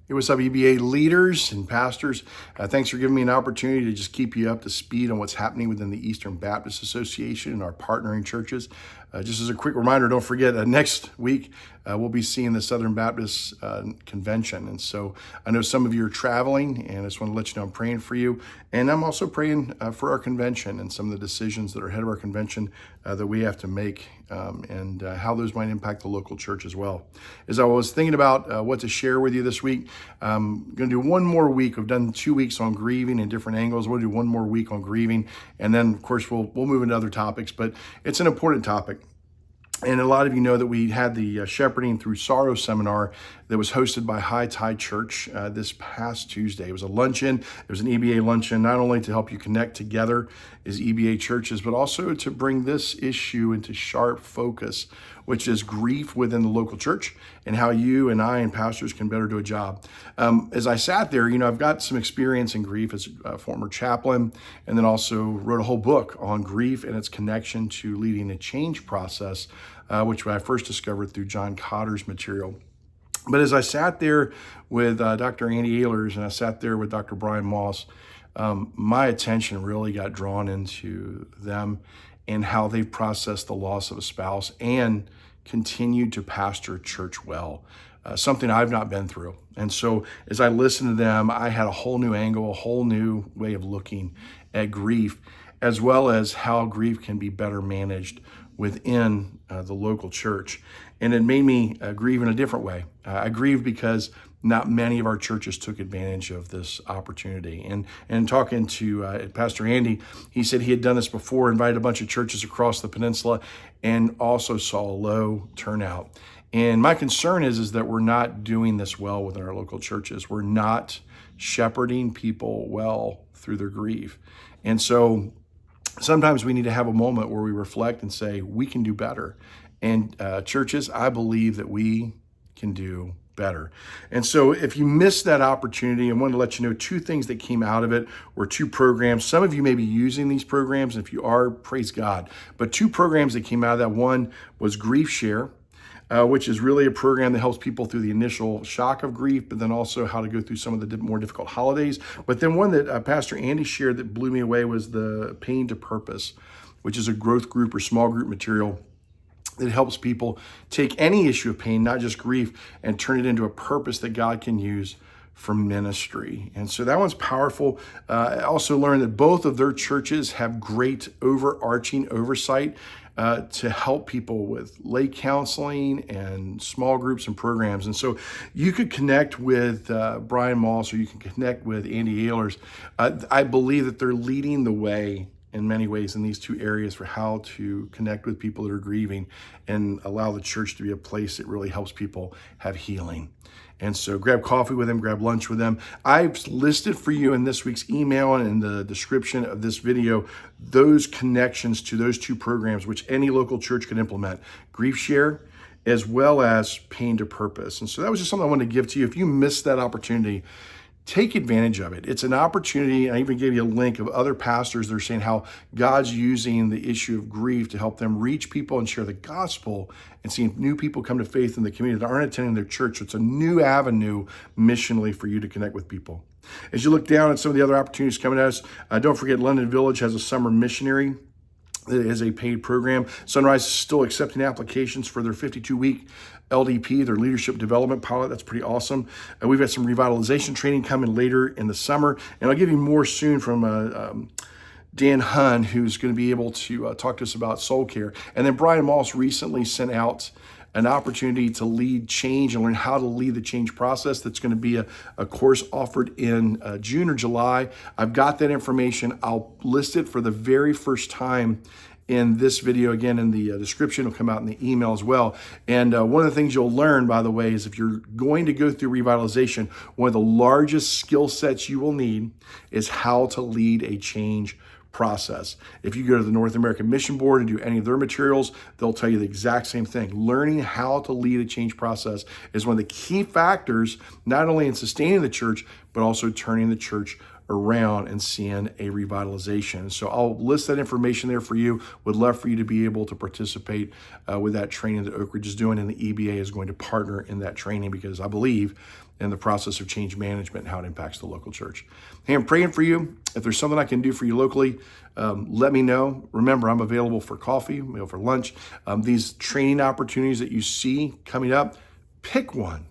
Hey, what's up, EBA leaders and pastors? Thanks for giving me an opportunity to just keep you up to speed on what's happening within the Eastern Baptist Association and our partnering churches. Just as a quick reminder, don't forget, next week we'll be seeing the Southern Baptist Convention. And so I know some of you are traveling, and I just want to let you know I'm praying for you. And I'm also praying for our convention and some of the decisions that are ahead of our convention that we have to make and how those might impact the local church as well. As I was thinking about what to share with you this week, I'm going to do one more week. We've done 2 weeks on grieving in different angles. We'll do one more week on grieving, and then of course we'll move into other topics. But it's an important topic. And a lot of you know that we had the Shepherding Through Sorrow seminar that was hosted by High Tide Church this past Tuesday. It was a luncheon. It was an EBA luncheon, not only to help you connect together as EBA churches, but also to bring this issue into sharp focus, which is grief within the local church and how you and I and pastors can better do a job. As I sat there, I've got some experience in grief as a former chaplain, and then also wrote a whole book on grief and its connection to leading a change process, which I first discovered through John Cotter's material. But as I sat there with Dr. Andy Ehlers and I sat there with Dr. Brian Moss, my attention really got drawn into them and how they've processed the loss of a spouse and continued to pastor a church well, something I've not been through. And so as I listened to them, I had a whole new angle, a whole new way of looking at grief, as well as how grief can be better managed within the local church. And it made me grieve in a different way. I grieve because not many of our churches took advantage of this opportunity. And talking to Pastor Andy, he said he had done this before, invited a bunch of churches across the peninsula, and also saw a low turnout. And my concern is that we're not doing this well within our local churches. We're not shepherding people well through their grief. And so sometimes we need to have a moment where we reflect and say, we can do better. And churches, I believe that we can do better. And so if you missed that opportunity, I want to let you know 2 things that came out of it, or 2 programs. Some of you may be using these programs. And if you are, praise God. But 2 programs that came out of that. One was Grief Share, which is really a program that helps people through the initial shock of grief, but then also how to go through some of the more difficult holidays. But then one that Pastor Andy shared that blew me away was the Pain to Purpose, which is a growth group or small group material that helps people take any issue of pain, not just grief, and turn it into a purpose that God can use for ministry. And so that one's powerful. I also learned that both of their churches have great overarching oversight to help people with lay counseling and small groups and programs. And so you could connect with Brian Moss, or you can connect with Andy Ehlers. I believe that they're leading the way in many ways in these 2 areas for how to connect with people that are grieving and allow the church to be a place that really helps people have healing. And so grab coffee with them, grab lunch with them. I've listed for you in this week's email and in the description of this video those connections to those 2 programs, which any local church can implement: Grief Share, as well as Pain to Purpose. And so that was just something I wanted to give to you. If you missed that opportunity, take advantage of it. It's an opportunity. I even gave you a link of other pastors that are saying how God's using the issue of grief to help them reach people and share the gospel and seeing new people come to faith in the community that aren't attending their church. So it's a new avenue missionally for you to connect with people. As you look down at some of the other opportunities coming at us, don't forget London Village has a summer missionary. It is a paid program. Sunrise is still accepting applications for their 52-week LDP, their leadership development pilot. That's pretty awesome. We've got some revitalization training coming later in the summer, and I'll give you more soon from Dan Hunn, who's going to be able to talk to us about soul care. And then Brian Moss recently sent out an opportunity to lead change and learn how to lead the change process. That's going to be a course offered in June or July. I've got that information. I'll list it for the very first time in this video. Again, in the description, it'll come out in the email as well. And one of the things you'll learn, by the way, is if you're going to go through revitalization, one of the largest skill sets you will need is how to lead a change process. If you go to the North American Mission Board and do any of their materials, they'll tell you the exact same thing. Learning how to lead a change process is one of the key factors, not only in sustaining the church, but also turning the church around and seeing a revitalization. So I'll list that information there for you. Would love for you to be able to participate with that training that Oak Ridge is doing, and the EBA is going to partner in that training because I believe in the process of change management and how it impacts the local church. Hey, I'm praying for you. If there's something I can do for you locally, let me know. Remember, I'm available for coffee, for lunch. These training opportunities that you see coming up, pick one.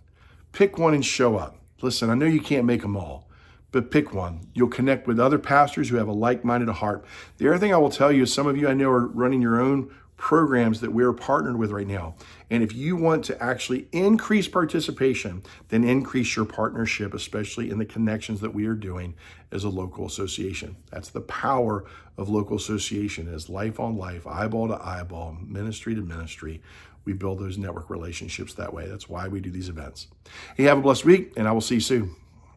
Pick one and show up. Listen, I know you can't make them all, but pick one. You'll connect with other pastors who have a like-minded heart. The other thing I will tell you is some of you I know are running your own programs that we're partnered with right now. And if you want to actually increase participation, then increase your partnership, especially in the connections that we are doing as a local association. That's the power of local association, is life on life, eyeball to eyeball, ministry to ministry. We build those network relationships that way. That's why we do these events. Hey, have a blessed week, and I will see you soon.